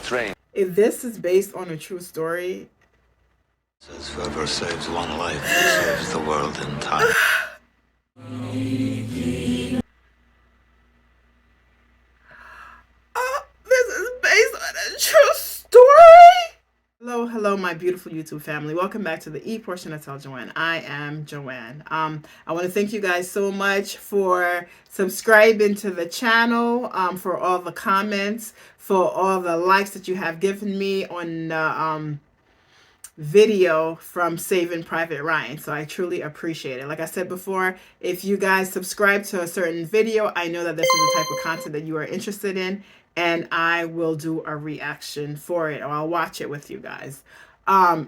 Train. If this is based on a true story, Says whoever saves one life saves the world entire. this is based on a true story. Hello, my beautiful YouTube family. Welcome back to the E portion of Tell Joanne. I am Joanne. I want to thank you guys so much for subscribing to the channel, for all the comments, for all the likes that you have given me on the video from Saving Private Ryan. So I truly appreciate it. Like I said before, if you guys subscribe to a certain video, I know that this is the type of content that you are interested in, and I will do a reaction for it, or I'll watch it with you guys.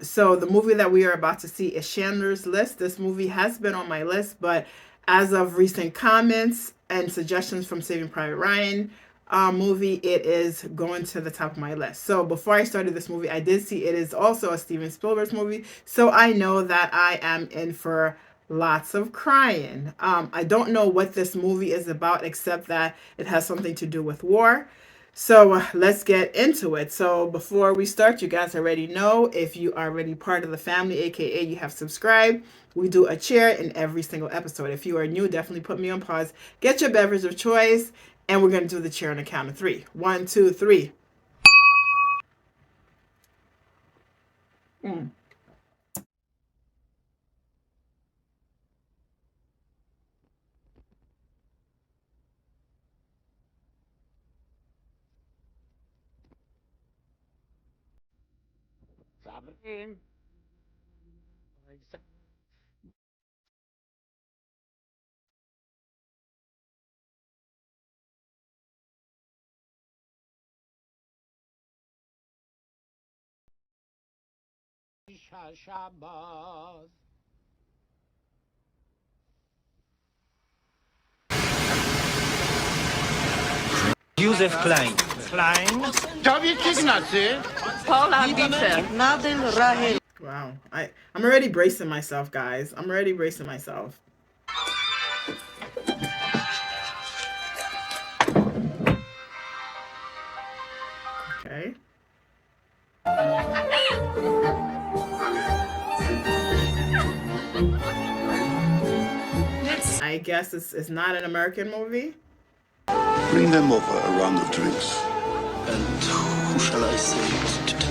So the movie that we are about to see is Schindler's List. This movie has been on my list, but as of recent comments and suggestions from Saving Private Ryan movie, it is going to the top of my list. So before I started this movie, I did see it is also a Steven Spielberg movie, so I know that I am in for lots of crying. I don't know what this movie is about, except that it has something to do with war. So let's get into it. So before we start, you guys already know, if you are already part of the family, aka you have subscribed, we do a cheer in every single episode. If you are new, definitely put me on pause, get your beverage of choice, and we're going to do the cheer on the count of 3. 1, 2, 3. Józef Klein. Klein? Dawid Ignacy. Paula Bitter. Nadel Rahel. Wow. I'm already bracing myself, guys. I'm already bracing myself. Okay. I guess it's not an American movie. Bring them over a round of drinks. And who shall I say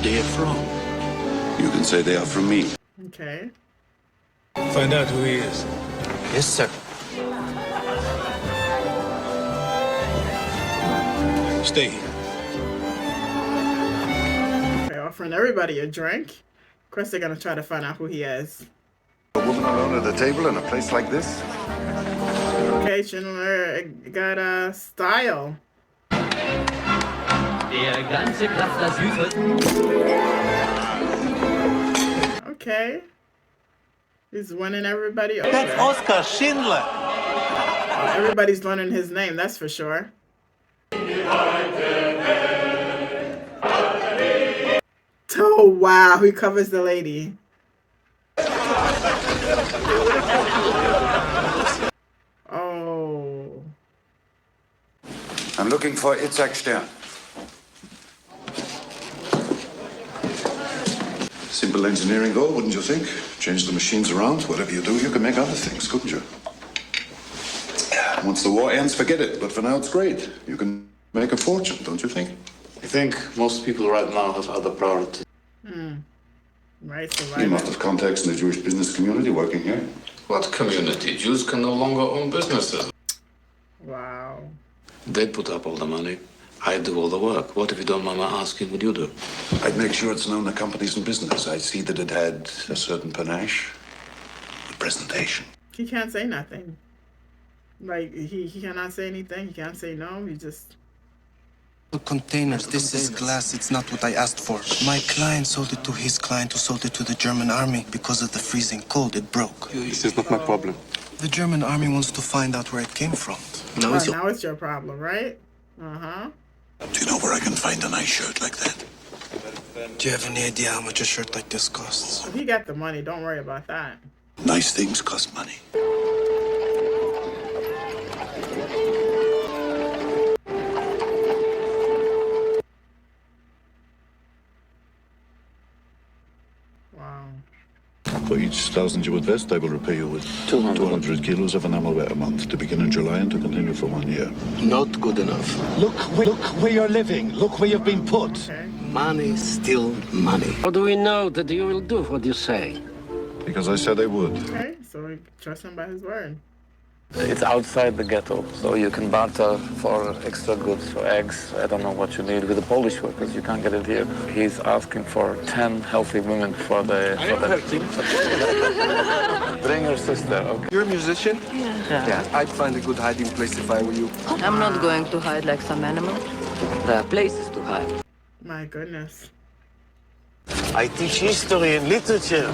they are from? You can say they are from me. Okay. Find out who he is. Yes, sir. Stay here. Okay, offering everybody a drink. Of course, they're gonna try to find out who he is. A woman alone at a table in a place like this? Okay, Schindler got a style. Okay. He's winning everybody over. That's Oskar Schindler. Oh, everybody's learning his name, that's for sure. Oh, wow, he covers the lady. Oh. I'm looking for Itzhak Stern. Simple engineering goal, wouldn't you think? Change the machines around. Whatever you do, you can make other things, couldn't you? Once the war ends, forget it. But for now, it's great. You can make a fortune, don't you think? I think most people right now have other priorities. Right, You must have contacts in the Jewish business community working here. What community? Jews can no longer own businesses. Wow. They put up all the money. I do all the work. What if you don't mind my asking what you do? I'd make sure it's known to companies and business. I'd see that it had a certain panache. The presentation. He can't say nothing. Like, he cannot say anything. He can't say no. He just... The containers, this is glass, it's not what I asked for. My client sold it to his client who sold it to the German army. Because of the freezing cold, it broke. This is not my problem. The German army wants to find out where it came from. now it's your problem, right? Uh-huh. Do you know where I can find a nice shirt like that? Do you have any idea how much a shirt like this costs? If he got the money, don't worry about that. Nice things cost money. each 1,000 you invest, I will repay you with 200. kilos of enamel ware a month, to begin in July and to continue for 1 year. Not good enough. Look where you're living. Look where you've been put. Okay. Money, still money. How do we know that you will do what you say? Because I said I would. Okay, so we trust him by his word. It's outside the ghetto, so you can barter for extra goods, for eggs. I don't know what you need with the Polish workers. You can't get it here. He's asking for 10 healthy women for the. Bring your sister. Okay. You're a musician? Yeah. I'd find a good hiding place if I were you. I'm not going to hide like some animal. There are places to hide. My goodness. I teach history and literature.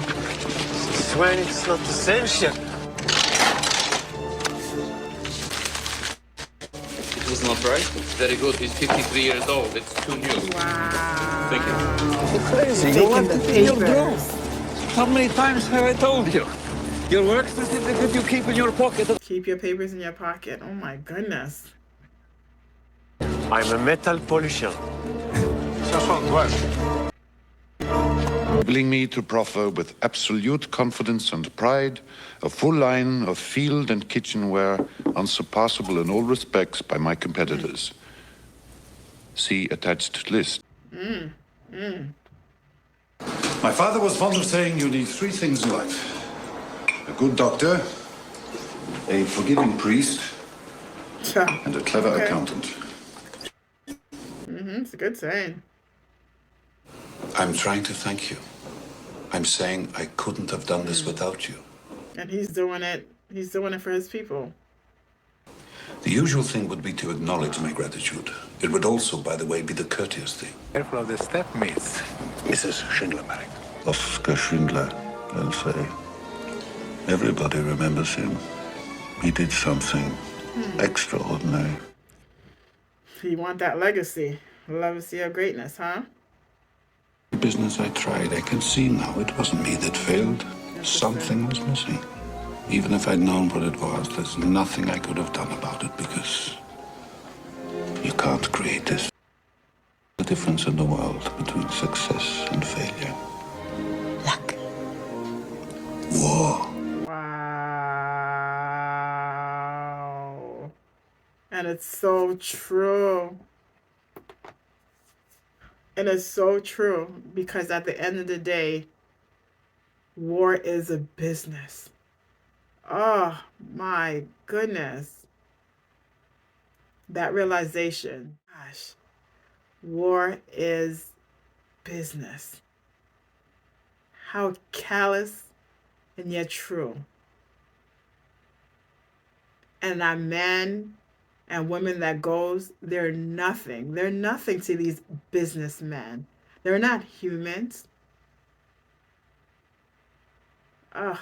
Swear it's not the same shit. It was not right. It's very good. He's 53 years old. It's too new. Wow. Thank you. You're crazy. Taking the papers. How many times have I told you? Your work certificate you keep in your pocket. Keep your papers in your pocket. Oh my goodness. I'm a metal polisher. Enabling me to proffer with absolute confidence and pride a full line of field and kitchenware unsurpassable in all respects by my competitors. See attached list. My father was fond of saying you need 3 things in life: a good doctor, a forgiving priest, and a clever accountant. It's a good saying. I'm trying to thank you. I'm saying I couldn't have done this without you. And he's doing it. He's doing it for his people. The usual thing would be to acknowledge my gratitude. It would also, by the way, be the courteous thing. Careful of the step mates. Mrs. Schindler married. Oskar Schindler, I'll say. Everybody remembers him. He did something extraordinary. You want that legacy. Legacy of greatness, huh? The business I tried, I can see now it wasn't me that failed. Something was missing. Even if I'd known what it was, there's nothing I could have done about it because you can't create this. The difference in the world between success and failure. Luck. War. Wow. And it's so true. And it's so true because at the end of the day, war is a business. Oh my goodness. That realization, gosh, war is business. How callous and yet true. And our men and women that goes, they're nothing. They're nothing to these businessmen. They're not humans. Ugh.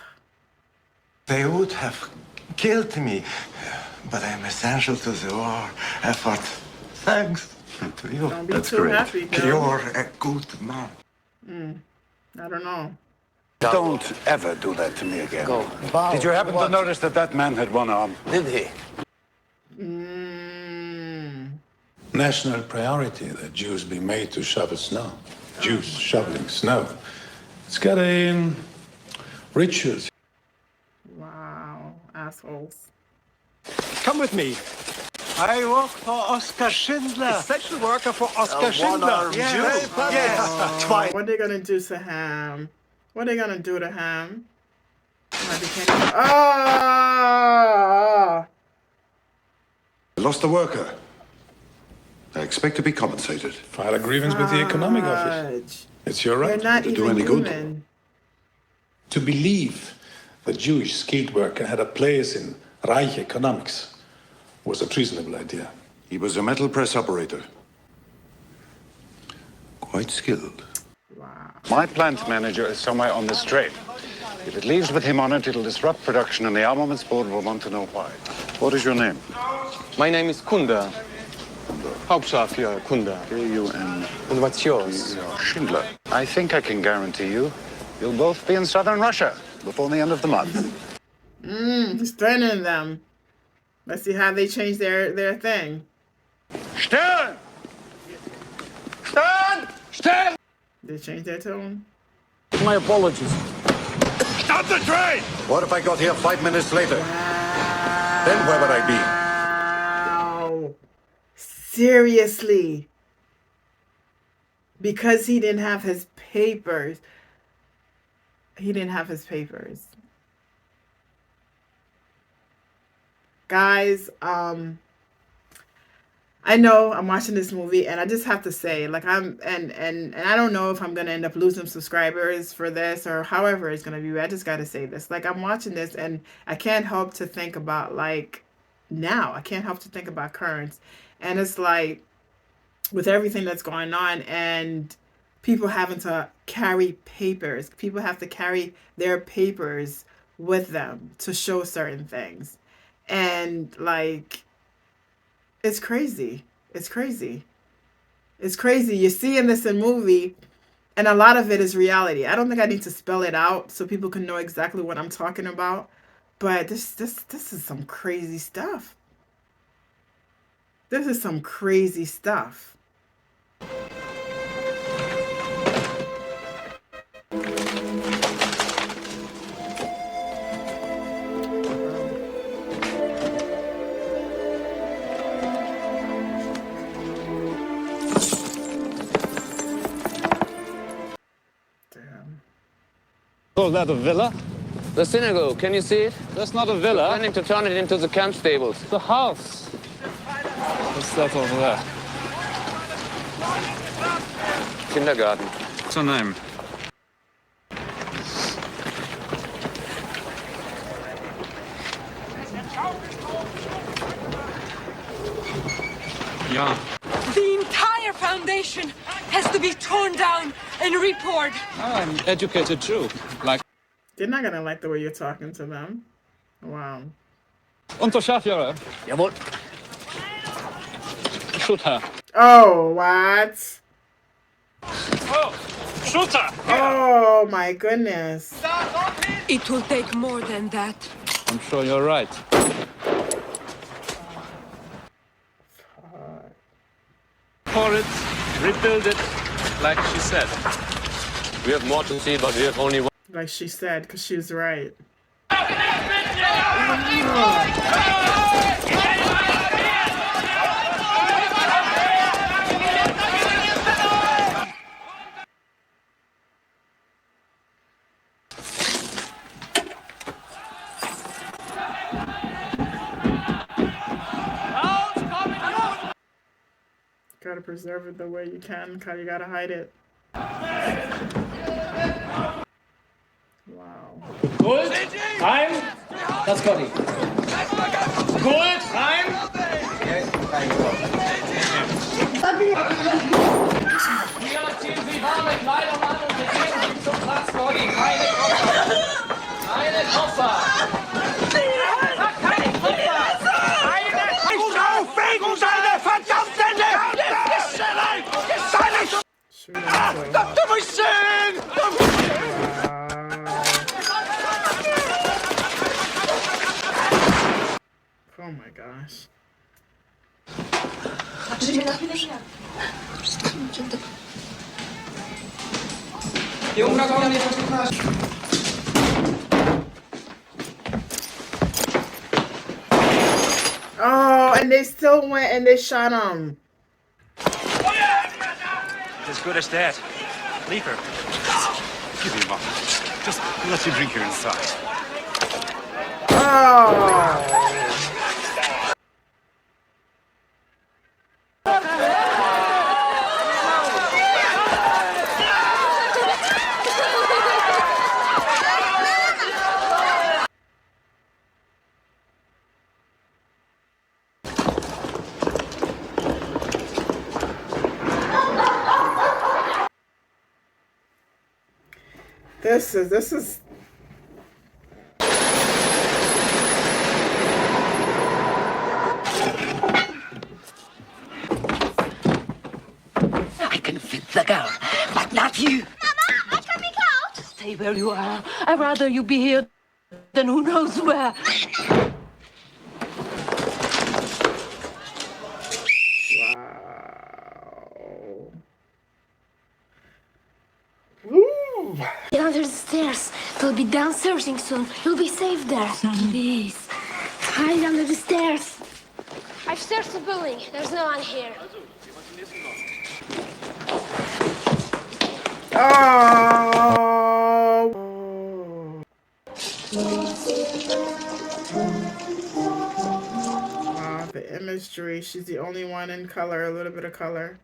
They would have killed me, but I'm essential to the war effort. Thanks to you. Don't be too happy, girl. You're a good man. I don't know. Don't ever do that to me again. Go. Did you happen to notice that that man had one arm? Did he? National priority that Jews be made to shovel snow. Jews shoveling snow. It's got a rituals. Wow, assholes. Come with me. I work for Oskar Schindler. Essential worker for Oskar Schindler. Yes. Twice. What are they gonna do to him? What are they gonna do to him? Oh! I lost a worker. I expect to be compensated. File a grievance with the economic office. It's your They're right. not to do even any good. human. To believe that Jewish skilled worker had a place in Reich economics was a treasonable idea. He was a metal press operator. Quite skilled. My plant manager is somewhere on this train. If it leaves with him on it, it'll disrupt production, and the armaments board will want to know why. What is your name? My name is Kunda. Hauptschaf, ja, Kunda. K-U-N. And what's yours? Schindler. I think I can guarantee you'll both be in southern Russia before the end of the month. He's threatening them. Let's see how they change their thing. Stern! Stern! Stern! They change their tone. My apologies. Stop the train! What if I got here 5 minutes later? Then where would I be? Wow. Seriously. Because he didn't have his papers. He didn't have his papers. Guys, I know I'm watching this movie and I just have to say, like, and I don't know if I'm gonna end up losing subscribers for this or however it's gonna be, but I just gotta say this. Like, I'm watching this and I can't help to think about, like, now. I can't help to think about currents. And it's like, with everything that's going on and people having to carry papers, people have to carry their papers with them to show certain things. And, like, it's crazy. It's crazy. It's crazy. You're seeing this in movie, and a lot of it is reality. I don't think I need to spell it out so people can know exactly what I'm talking about. But this is some crazy stuff. This is some crazy stuff. Call that a villa? The synagogue, can you see it? That's not a villa. We're planning to turn it into the camp stables. The house. What's that over there? Kindergarten. What's her name? Yeah. The entire foundation has to be torn down and repoured. I'm educated too. Like. They're not gonna like the way you're talking to them. Wow. Unterschafjahre. Jawohl. Shoot her. Oh, what? Oh, shoot her. Oh my goodness. It will take more than that. I'm sure you're right. Pour it, rebuild it, like she said. We have more to see, but we have only one. Like she said, because she was right. Gotta preserve it the way you can, because you gotta hide it. Wow. Gold, rein. Das Gotti. Gold, rein. Hier ziehen Sie warme Kleidung an und begeben Sie zum Platz Gotti. Keine Koffer. Keine Koffer. Keine Koffer. Nicht aufwegen, seine verdammten Du musst sehen! Oh my gosh. Oh, and they still went and they shot him. As good as that. Leave her. Give me a moment. Just let you drink her inside. Oh. This is I can fit the gown, but not you. Mama, I can make out. Stay where you are. I'd rather you be here than who knows where. Woo. under the stairs. They'll be down searching soon. You'll be safe there. Please. Hide under the stairs. I've searched the building. There's no one here. Oh. Wow, the imagery. She's the only one in color, a little bit of color.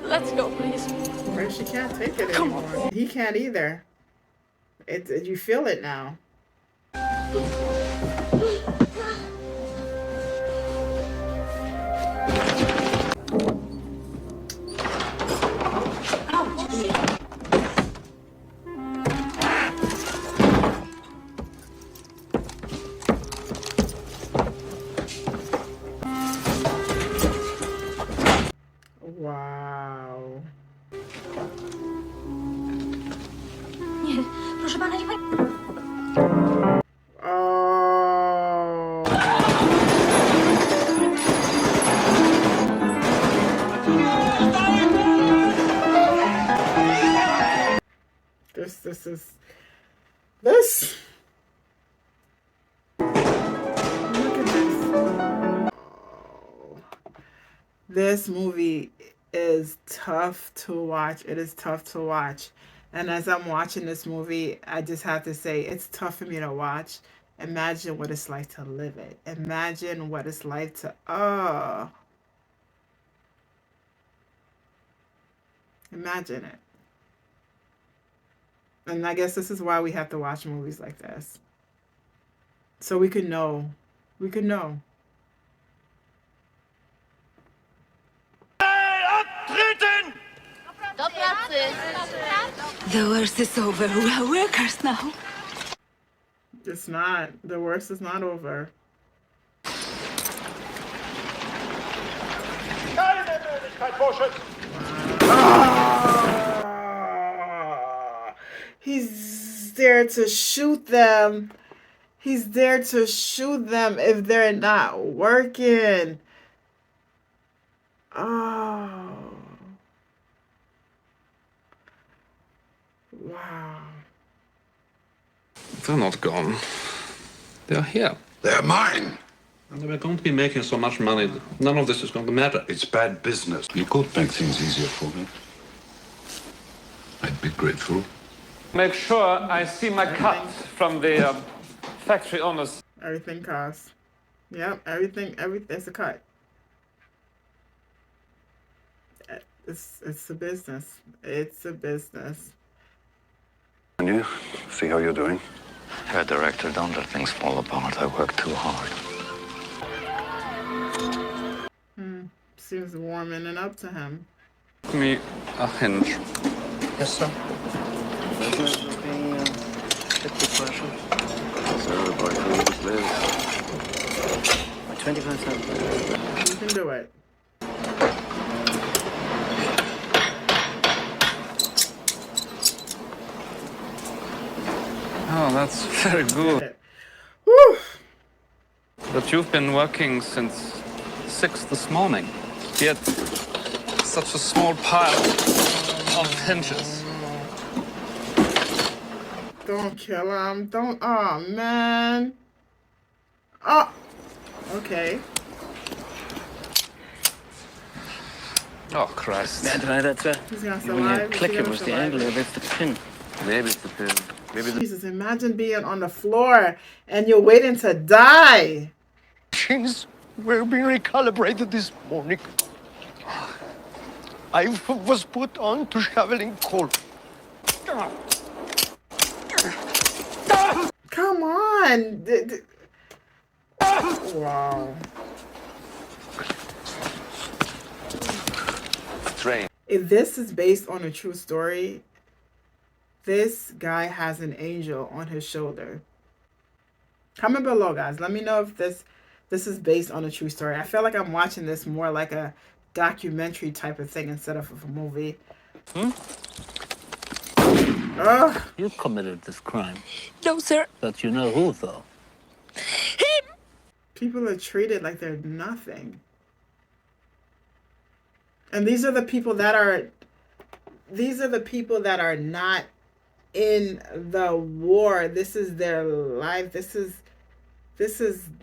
Let's go, please. Right, she can't take it anymore. He can't either. You feel it now. Wow. Nie, proszę pana, niech pan... Oh. This. Look at this. Oh. This movie is tough to watch. It is tough to watch. And as I'm watching this movie, I just have to say, it's tough for me to watch. Imagine what it's like to live it. Imagine what it's like to, imagine it. And I guess this is why we have to watch movies like this. So we could know. We could know. The worst is over. We are workers now. It's not. The worst is not over. He's there to shoot them. He's there to shoot them if they're not working. Oh. Wow. They're not gone. They're here. They're mine. And we're going to be making so much money that none of this is going to matter. It's bad business. You could make things easier for me. I'd be grateful. Make sure I see my cut from the factory owners. Everything costs. Yep, everything, it's a cut. It's a business. It's a business. And you? See how you're doing? Herr Director, don't let things fall apart. I work too hard. Seems warming it up to him. Give me a hinge. Yes, sir. Business will be 50 questions. Sir, by 25 You can do it. Oh, that's very good. Woo! But you've been working since 6 this morning. Yet such a small pile of hinges. Don't kill him. Don't. Oh, man. Oh. Okay. Oh, Christ. He's gonna survive. click it with the angle of the pin. Maybe it's the pin. Maybe the... Jesus, imagine being on the floor and you're waiting to die. Things were being recalibrated this morning. I was put on to shoveling coal. Come on. Wow. Train. If this is based on a true story, this guy has an angel on his shoulder. Comment below, guys. Let me know if this is based on a true story. I feel like I'm watching this more like a documentary type of thing instead of a movie. You committed this crime. No, sir. But you know who, though? Him! People are treated like they're nothing. And these are the people that are not in the war. This is their life. This is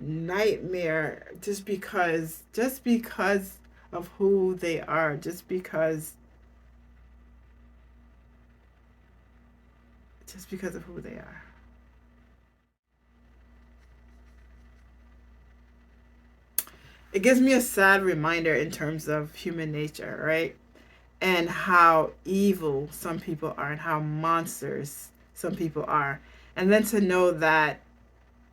nightmare just because of who they are, just because of who they are. It gives me a sad reminder in terms of human nature, right? And how evil some people are and how monsters some people are. And then to know that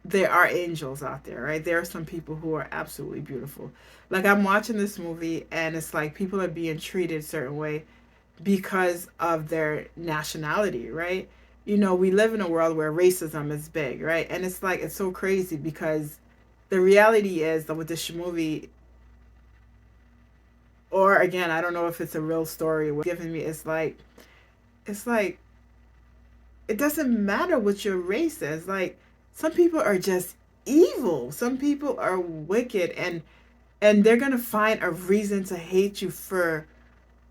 there are angels out there, right? There are some people who are absolutely beautiful. Like, I'm watching this movie and it's like people are being treated a certain way because of their nationality, right? You know, we live in a world where racism is big, right? And it's like, it's so crazy because the reality is that with this movie, or again, I don't know if it's a real story, what's giving me, it's like, it doesn't matter what your race is. Like, some people are just evil. Some people are wicked, and they're going to find a reason to hate you for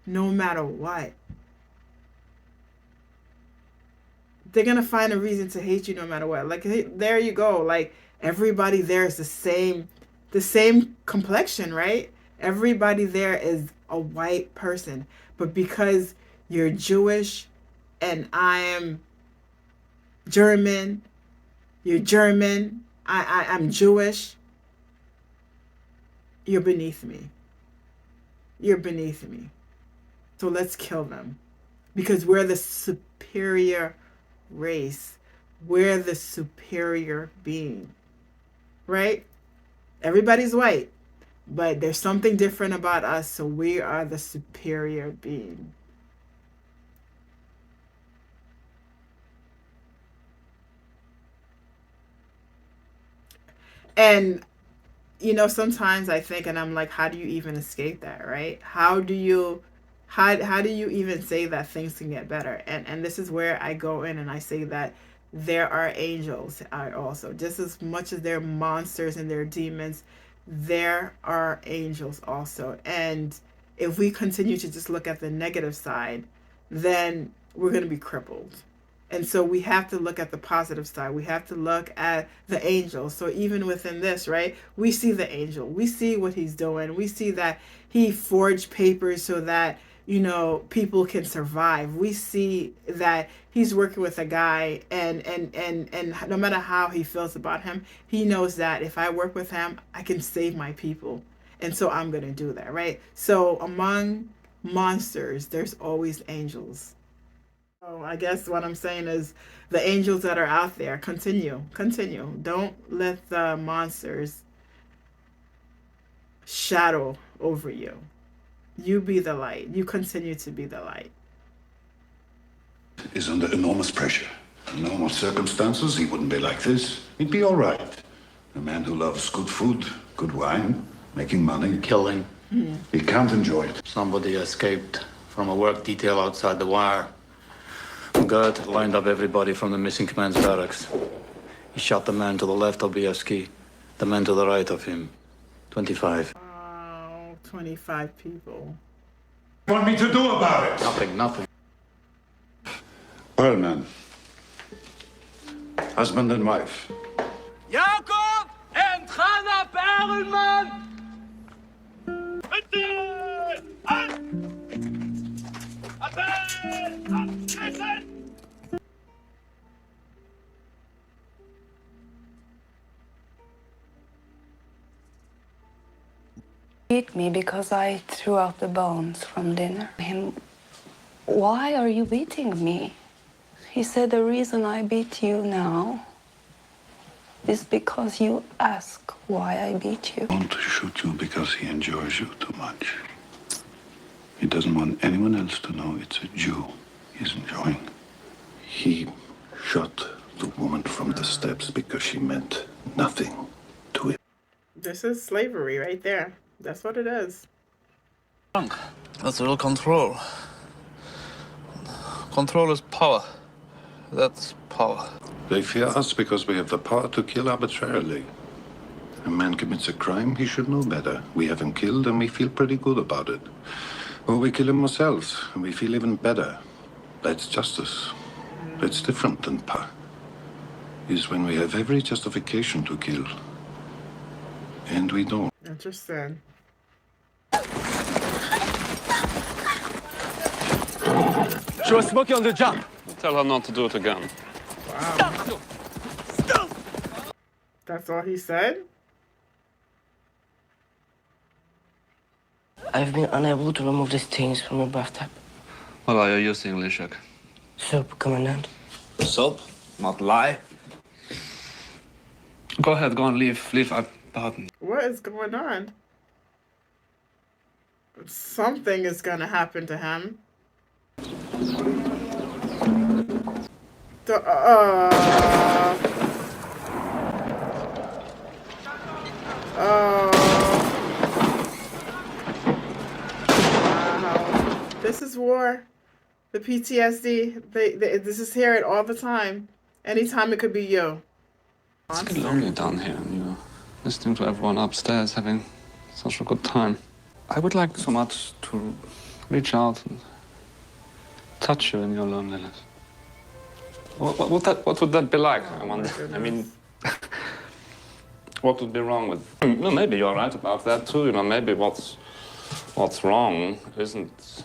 no matter what. They're going to find a reason to hate you no matter what. Like, there you go. Like, everybody there is the same complexion, right? Everybody there is a white person. But because you're Jewish and I am German, you're German, I'm Jewish, you're beneath me. You're beneath me. So let's kill them. Because we're the superior race. We're the superior being. Right? Everybody's white. But there's something different about us, so we are the superior being. And, you know, sometimes I think, and I'm like, how do you even escape that, right? How do you even say that things can get better? And this is where I go in and I say that there are angels also. Just as much as there are monsters and there are demons, there are angels also. And if we continue to just look at the negative side, then we're going to be crippled. And so we have to look at the positive side. We have to look at the angel. So even within this, right, we see the angel. We see what he's doing. We see that he forged papers so that, you know, people can survive. We see that he's working with a guy and no matter how he feels about him, he knows that if I work with him, I can save my people. And so I'm going to do that, right? So among monsters, there's always angels. So I guess what I'm saying is the angels that are out there, continue. Don't let the monsters shadow over you. You be the light. You continue to be the light. Is under enormous pressure. In normal circumstances, he wouldn't be like this. He'd be all right. A man who loves good food, good wine, making money. Killing. He can't enjoy it. Somebody escaped from a work detail outside the wire. Göth lined up everybody from the missing man's barracks. He shot the man to the left of Bielski, the man to the right of him. 25. Oh, 25 people. What want me to do about it? Nothing. Well, man. Husband and wife. Jakob and Hannah Perelman! Beat me because I threw out the bones from dinner. Why are you beating me? He said the reason I beat you now is because you ask why I beat you. He won't shoot you because he enjoys you too much. He doesn't want anyone else to know it's a Jew he's enjoying. He shot the woman from the steps because she meant nothing to him. This is slavery right there. That's what it is. That's real control. Control is power. That's power. They fear us because we have the power to kill arbitrarily. A man commits a crime, he should know better. We have him killed, and we feel pretty good about it. Or we kill him ourselves, and we feel even better. That's justice. That's different than power. Is when we have every justification to kill, and we don't. Interesting. She was smoking on the job. Tell her not to do it again. Wow. That's all he said? I've been unable to remove the stains from the bathtub. What are you using, Itzhak? Soap, Commandant. Soap? Not lie. Go ahead, go on, leave pardon. What is going on? Something is gonna happen to him. Wow. This is war. The PTSD. This is here all the time. Anytime it could be you. It's a bit lonely down here, and you're listening to everyone upstairs having such a good time. I would like so much to reach out and touch you in your loneliness. What would that be like, I wonder? I mean, what would be wrong with... Well, maybe you're right about that, too. You know, maybe what's wrong isn't...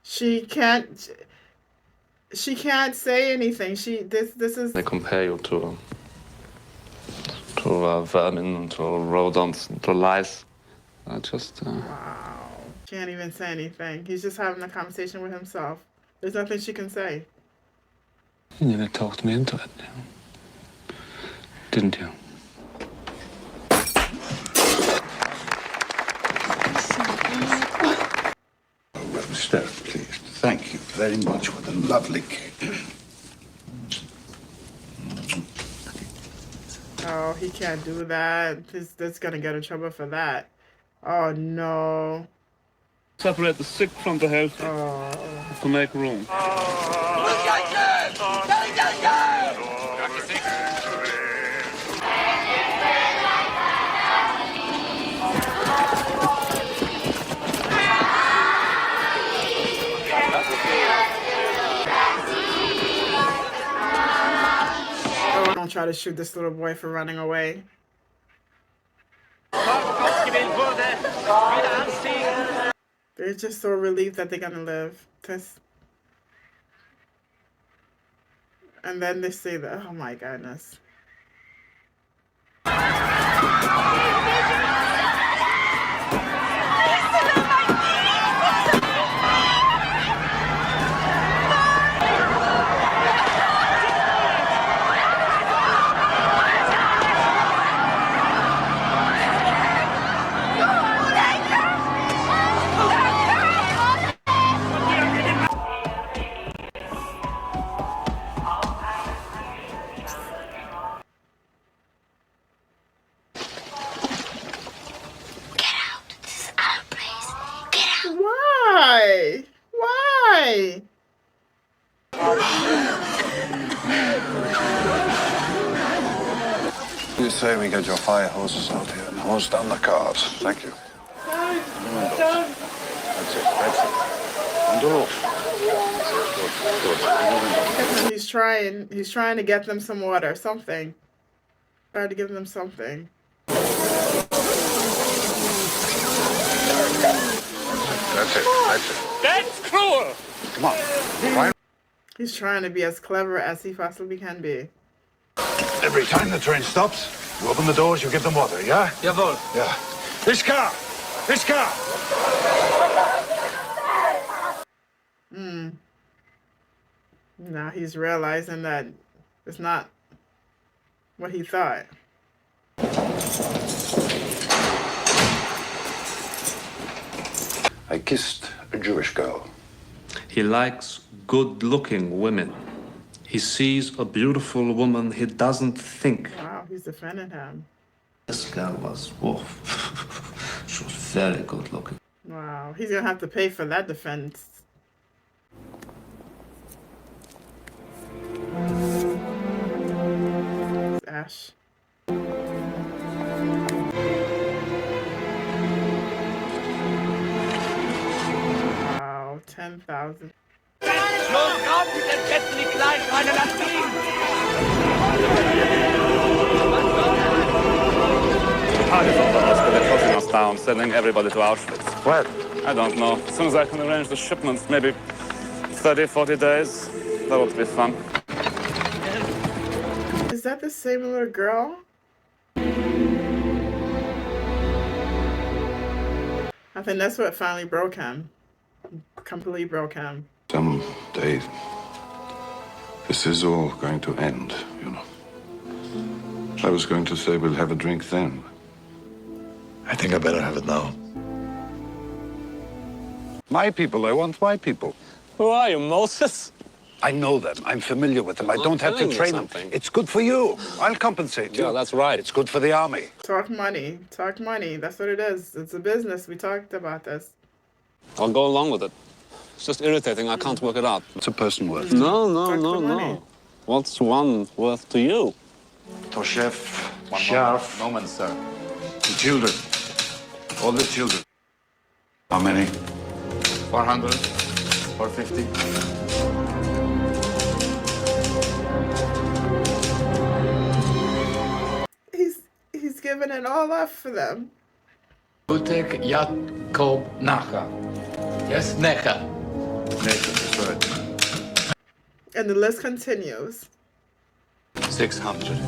She can't say anything. This is... They compare you to vermin, to rodents, to lice. Wow. Can't even say anything. He's just having a conversation with himself. There's nothing she can say. You nearly talked me into it, didn't you? Stern, please. Thank you very much for the lovely cake. Oh, he can't do that. That's gonna get in trouble for that. Oh, no. Separate the sick from the healthy to make room. Oh, don't try to shoot this little boy for running away. They're just so relieved that they're gonna live. And then they say that, oh my goodness. Why? Why? You say we get your fire hoses out here and hose down the cars. Thank you. That's it. That's it. On the roof. Good. He's trying to get them some water, something. Try to give them something. That's it. That's it. That's cruel! Come on. Fire. He's trying to be as clever as he possibly can be. Every time the train stops, you open the doors, you give them water, yeah? Jawohl. Yeah. This car! This car! Now he's realizing that it's not what he thought. I kissed a Jewish girl. He likes good-looking women. He sees a beautiful woman, he doesn't think. Wow, he's defending him. This girl was, whoa, she was very good-looking. Wow, he's gonna have to pay for that defense. Ash. 2000. Los rauf mit den Ketten, die kleinen Schweine, lass liegen! How is all the Oskar? They're closing us down, sending everybody to Auschwitz. What? I don't know. As soon as I can arrange the shipments, maybe 30, 40 days, that would be fun. Is that the same little girl? I think that's what finally broke him. Completely broke him. Someday, this is all going to end, you know. I was going to say we'll have a drink then. I think I better have it now. My people, I want my people. Who are you, Moses? I know them. I'm familiar with them. I don't have to telling you train them. something. It's good for you. I'll compensate you. Yeah, that's right. It's good for the army. Talk money. Talk money. That's what it is. It's a business. We talked about this. I'll go along with it. It's just irritating. I can't work it out. What's a person worth? No. money. What's one worth to you? To chef, One chef, moment, sir. the children, all the children. How many? 400, 450. He's giving it all up for them. Utek Jakob Nacha. Yes, Necha. Nathan, that's right. And the list continues. 600.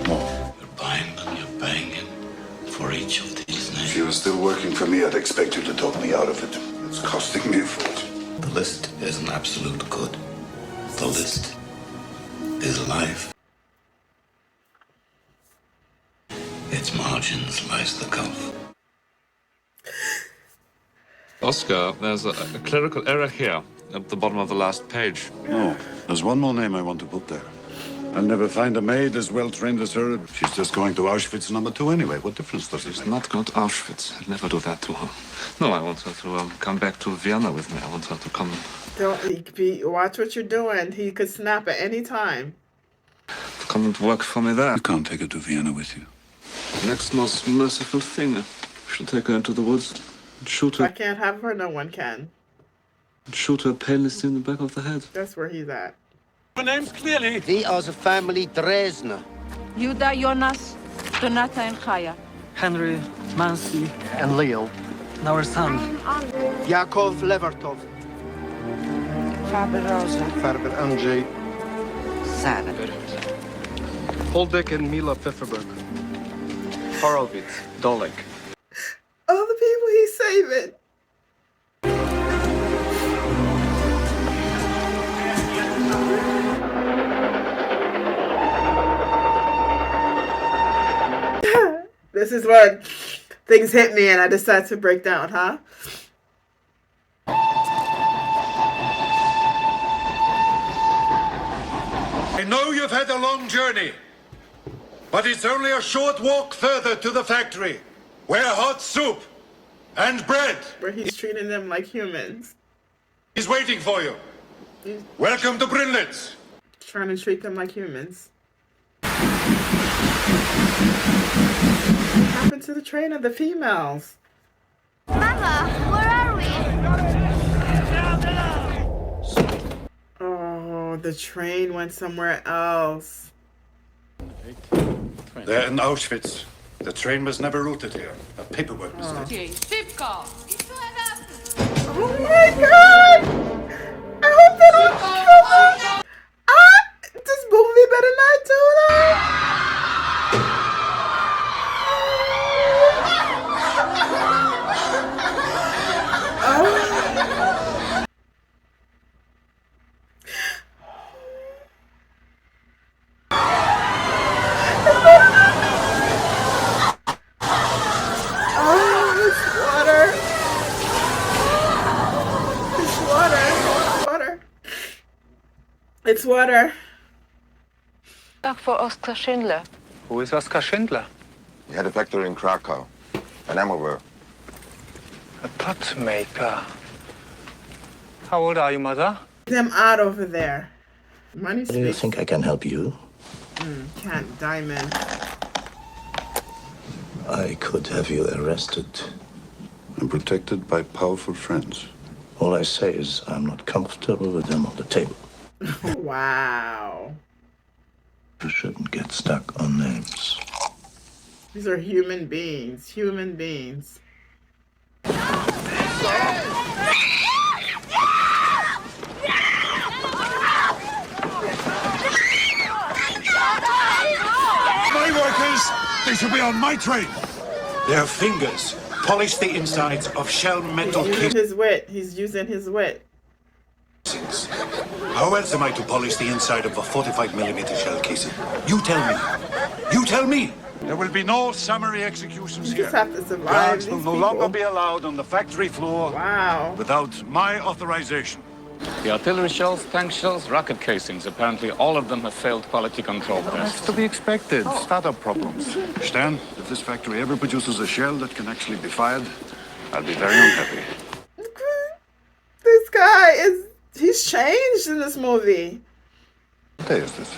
More. You're buying them, you're paying him for each of these names. If you were still working for me, I'd expect you to talk me out of it. It's costing me a fortune. The list is an absolute good. The list is life. Its margins lies the gulf. Oskar, there's a clerical error here at the bottom of the last page. No, there's one more name I want to put there. I'll never find a maid as well trained as her. She's just going to Auschwitz #2 anyway. What difference does it She's make? not going to Auschwitz. I'd never do that to her. No, I want her to come back to Vienna with me. I want her to come. Watch what you're doing. He could snap at any time. To come and work for me there. You can't take her to Vienna with you. Next most merciful thing. We should take her into the woods and shoot If I her. can't have her, no one can. Shoot her painlessly in the back of the head. That's where he's at. Your name's clearly. We are the family Dresdner. Yuda, Jonas, Donata, and Chaya. Henry, Mansi, And Leo. and our son. Yakov Levertov. Faber Rosa. Farber Andrzej. Sarah. Holdek and Mila Pfefferberg. Horowitz, Dolek. All the people he's saving. This is where things hit me and I decide to break down, huh? I know you've had a long journey, but it's only a short walk further to the factory, where hot soup and bread Where he's treating them like humans. is waiting for you. Welcome to Brinlitz. Trying to treat them like humans. What happened to the train of the females? Mama, where are we? Oh, the train went somewhere else. They're in Auschwitz. The train was never routed here. A paperwork mistake. Szybko! Oh my god! I hope they don't kill me! This movie better not do that! It's water. Back for Oskar Schindler. Who is Oskar Schindler? He had a factory in Krakow, an armor. A pot maker. How old are you, mother? Them out over there. Money Do you speaks. think I can help you? Can't diamond. I could have you arrested. I'm protected by powerful friends. All I say is I'm not comfortable with them on the table. Wow. You shouldn't get stuck on names. These are human beings. Human beings. My workers, they should be on my train. Their fingers polish the insides of shell metal He's using his wit. He's using his wit. casings. How else am I to polish the inside of a 45mm shell casing? You tell me. You tell me. There will be no summary executions You here. just have to survive. Guards These will no people. longer be allowed on the factory floor without my authorization. The artillery shells, tank shells, rocket casings, apparently all of them have failed quality control tests. That's to be expected. Startup problems. Stern, if this factory ever produces a shell that can actually be fired, I'll be very unhappy. This guy he's changed in this movie. What day is this?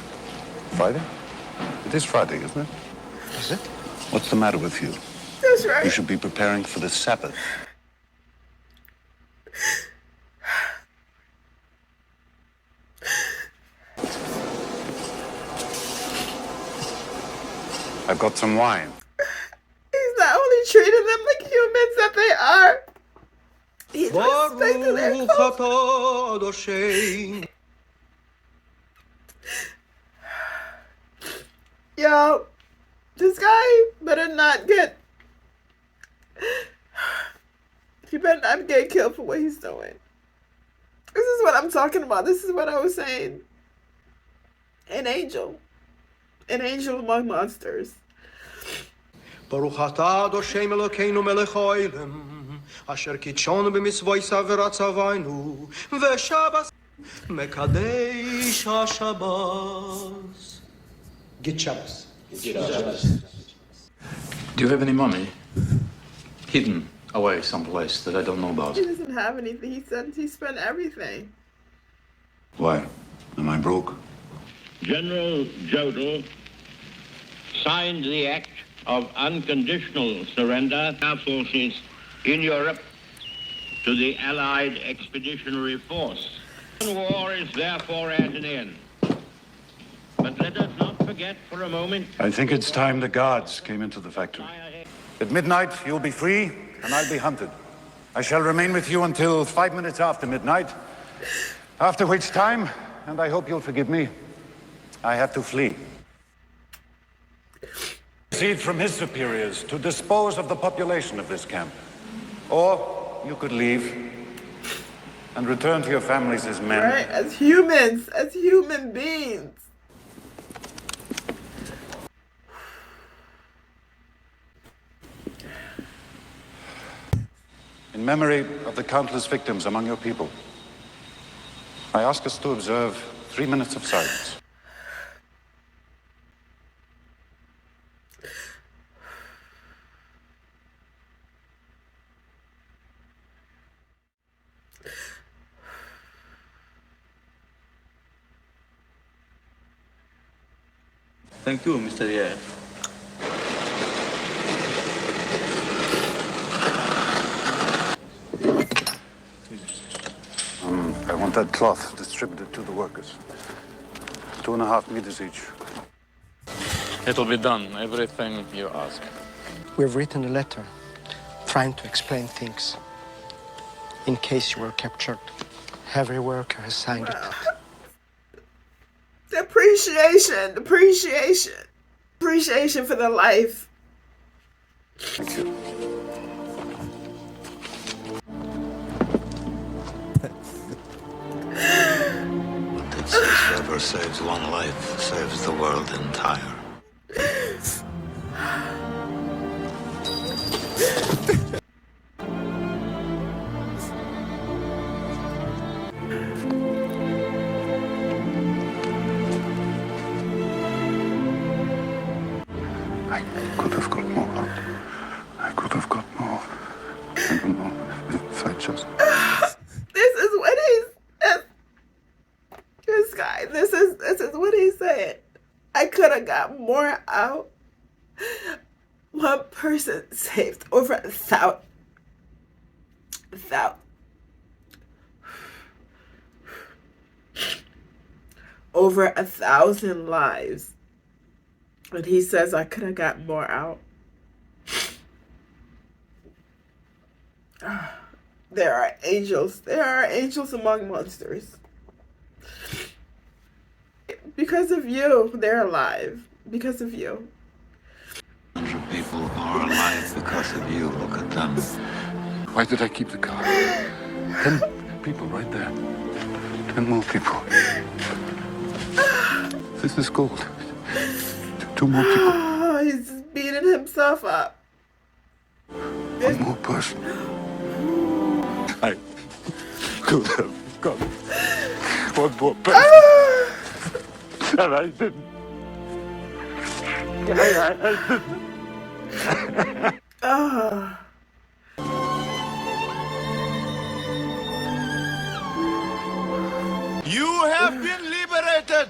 Friday? It is Friday, isn't it? Is it? What's the matter with you? That's right. You should be preparing for the Sabbath. I've got some wine. He's not only treating them like humans that they are. He's respecting their culture. Yo, this guy better not get... He better not get killed for what he's doing. This is what I'm talking about. This is what I was saying. An angel. An angel among monsters. ברוך אתה דושם אלוקינו מלך העולם, אשר קידשנו במצוותיו ורצווינו, ושבת מקדש השבת. Get Shabbos. Do you have any money hidden away someplace that I don't know about? He doesn't have anything. He said he spent everything. Why? Am I broke? General Jodl signed the act of unconditional surrender of our forces in Europe to the Allied Expeditionary Force. The war is therefore at an end. But let us not forget for a moment... I think it's time the guards came into the factory. At midnight, you'll be free, and I'll be hunted. I shall remain with you until 5 minutes after midnight, after which time, and I hope you'll forgive me, I have to flee. Proceed from his superiors to dispose of the population of this camp. Or you could leave and return to your families as men. Right? As humans. As human beings. In memory of the countless victims among your people, I ask us to observe 3 minutes of silence. Thank you, Mr. Ye. I want that cloth distributed to the workers. 2.5 meters each. It'll be done, everything you ask. We've written a letter trying to explain things. In case you were captured, every worker has signed it. Appreciation for the life. Thank you. But it says whoever saves one life saves the world entire. I could have got more. I could have got more. I don't know if I just... This is what he's... This guy, this is what he said. I could have got more out. One person saved over 1,000. over 1,000 lives. And he says, I could have gotten more out. There are angels. There are angels among monsters. Because of you, they're alive. Because of you. 100 people are alive because of you. Look at them. Why did I keep the car? 10 people right there. 10 more people. This is gold. 2 more people. He's beating himself up. One more person. I could have got one more person. And I didn't. I didn't. You have been liberated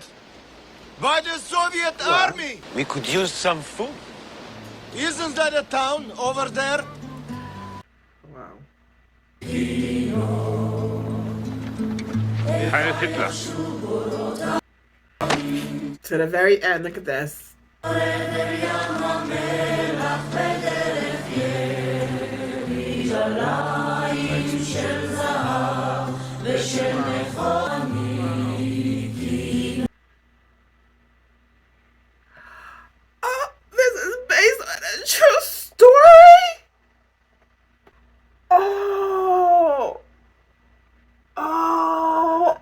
by the Soviet army. We could use some food. Isn't that a town over there? Wow. Heil Hitler. To the very end, look at this. This is based on a true story? Oh. Oh.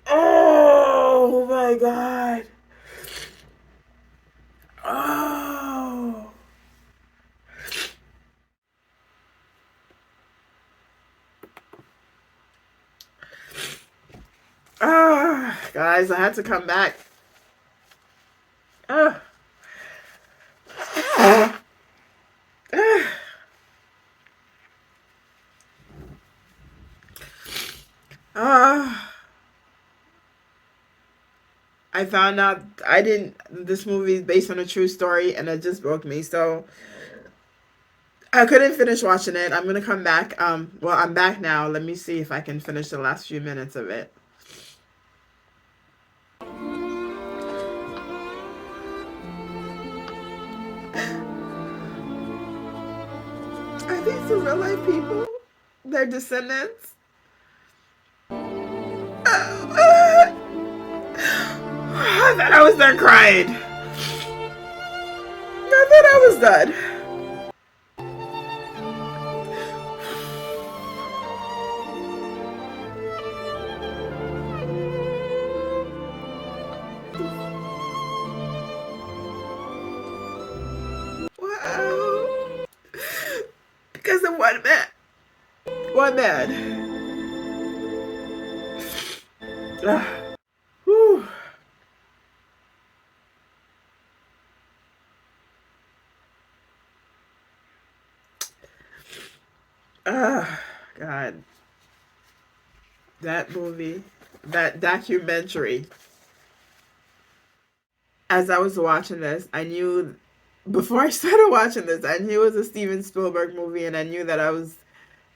Oh my God. Oh. Guys, I had to come back. I found out this movie is based on a true story, and it just broke me. So I couldn't finish watching it. I'm going to come back. Well, I'm back now. Let me see if I can finish the last few minutes of it. Are these the real life people? Their descendants? I thought I was done crying. I thought I was done. Wow. Because of one man. One man. Whew. God. That movie, that documentary. As I was watching this, I knew, before I started watching this, I knew it was a Steven Spielberg movie, and I knew that I was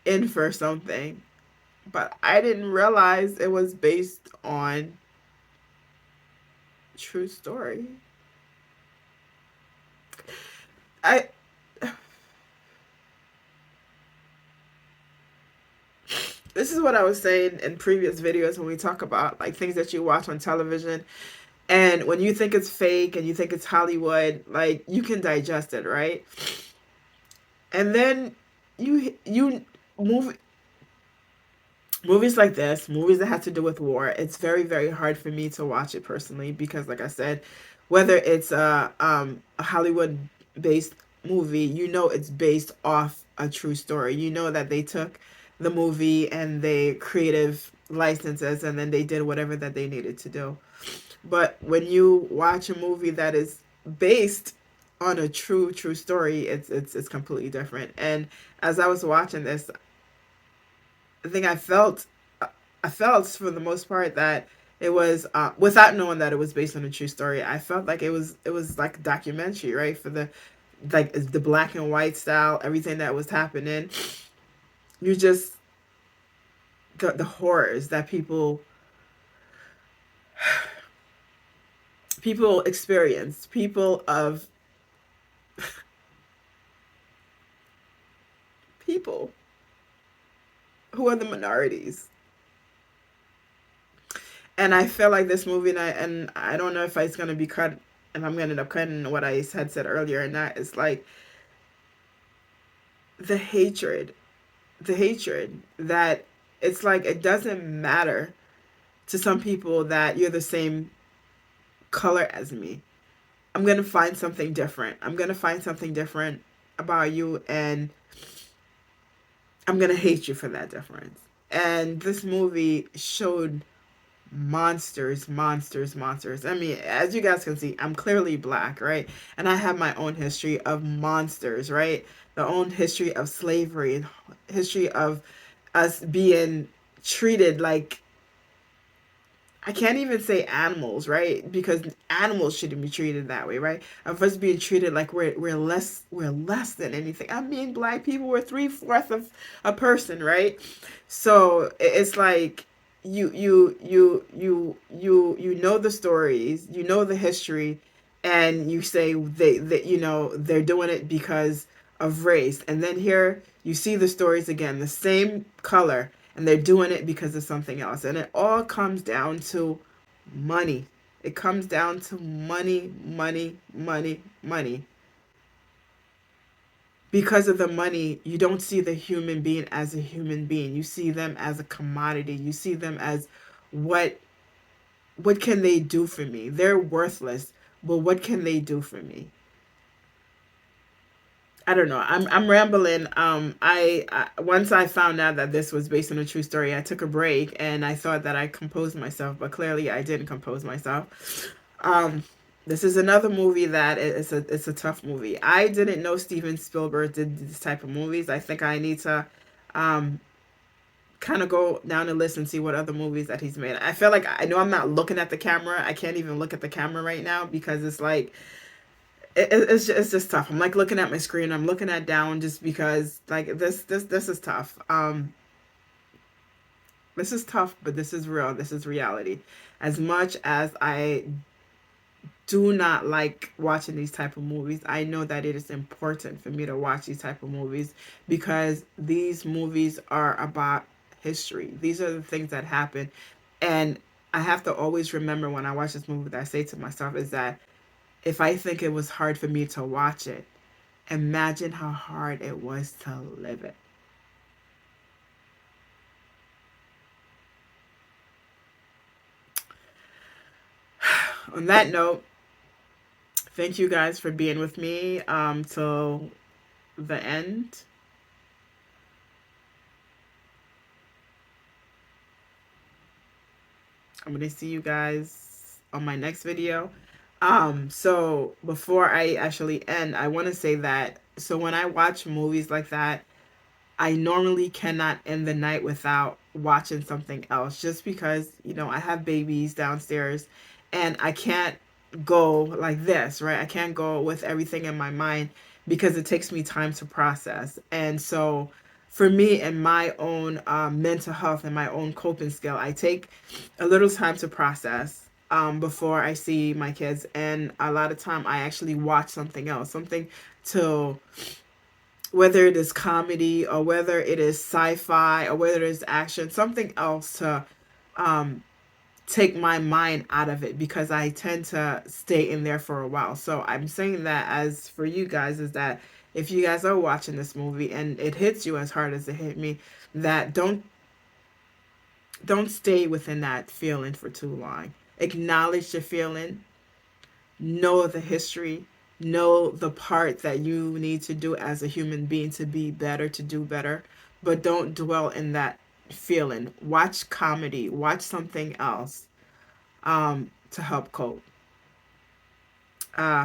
in for something. But I didn't realize it was based on true story. This is what I was saying in previous videos when we talk about like things that you watch on television, and when you think it's fake and you think it's Hollywood, like you can digest it, right? And then movies like this, movies that have to do with war, it's very, very hard for me to watch it personally because, like I said, whether it's a Hollywood based movie, you know it's based off a true story. You know that they took the movie and they creative licenses and then they did whatever that they needed to do. But when you watch a movie that is based on a true story, it's completely different. And as I was watching this, I think I felt for the most part that It was without knowing that it was based on a true story. I felt like it was like a documentary, right? For the like the black and white style, everything that was happening. You just the horrors that people experience, people of people who are the minorities. And I feel like this movie, and I don't know if it's gonna be cut, if I'm gonna end up cutting what I had said earlier, and that is like the hatred that it's like it doesn't matter to some people that you're the same color as me. I'm gonna find something different. I'm gonna find something different about you, and I'm gonna hate you for that difference. And this movie showed monsters. I mean, as you guys can see, I'm clearly black, right? And I have my own history of monsters, right? The own history of slavery and history of us being treated like, I can't even say animals, right? Because animals shouldn't be treated that way, right? Of us being treated like we're less than anything. I mean, black people were 3/4 of a person, right? So it's like you know the stories, you know the history, and you say they you know they're doing it because of race, and then here you see the stories again, the same color, and they're doing it because of something else. And it all comes down to money. It comes down to money, money, money, money. Because of the money, you don't see the human being as a human being. You see them as a commodity. You see them as what can they do for me? They're worthless, but what can they do for me? I don't know. I'm rambling. I once I found out that this was based on a true story, I took a break and I thought that I composed myself, but clearly I didn't compose myself. This is another movie that it's a tough movie. I didn't know Steven Spielberg did this type of movies. I think I need to kind of go down the list and see what other movies that he's made. I feel like I know I'm not looking at the camera. I can't even look at the camera right now because it's like it's just tough. I'm like looking at my screen. I'm looking at down just because like this is tough. This is tough, but this is real. This is reality. As much as I do not like watching these type of movies, I know that it is important for me to watch these type of movies because these movies are about history. These are the things that happen. And I have to always remember when I watch this movie that I say to myself is that if I think it was hard for me to watch it, imagine how hard it was to live it. On that note, thank you guys for being with me till the end. I'm going to see you guys on my next video. So before I actually end, I want to say that, so when I watch movies like that, I normally cannot end the night without watching something else just because, you know, I have babies downstairs and I can't go like this, right? I can't go with everything in my mind because it takes me time to process. And so for me and my own mental health and my own coping skill, I take a little time to process before I see my kids. And a lot of time I actually watch something else, something to, whether it is comedy or whether it is sci-fi or whether it is action, something else to take my mind out of it because I tend to stay in there for a while. So I'm saying that as for you guys is that if you guys are watching this movie and it hits you as hard as it hit me, that don't stay within that feeling for too long. Acknowledge the feeling, know the history, know the part that you need to do as a human being to be better, to do better, but don't dwell in that feeling. Watch comedy, watch something else to help cope.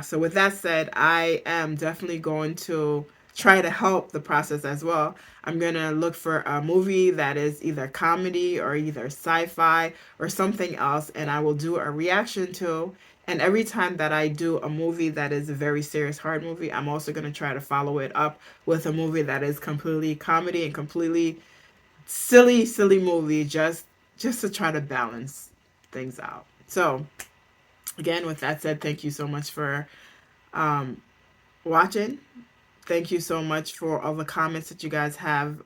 So with that said, I am definitely going to try to help the process as well. I'm going to look for a movie that is either comedy or either sci-fi or something else, and I will do a reaction to. And every time that I do a movie that is a very serious, hard movie, I'm also going to try to follow it up with a movie that is completely comedy and completely silly movie, just to try to balance things out. So again, with that said, thank you so much for watching. Thank you so much for all the comments that you guys have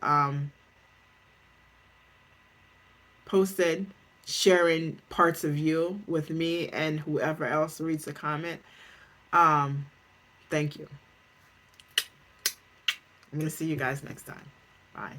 posted, sharing parts of you with me and whoever else reads the comment. Thank you. I'm going to see you guys next time. Bye.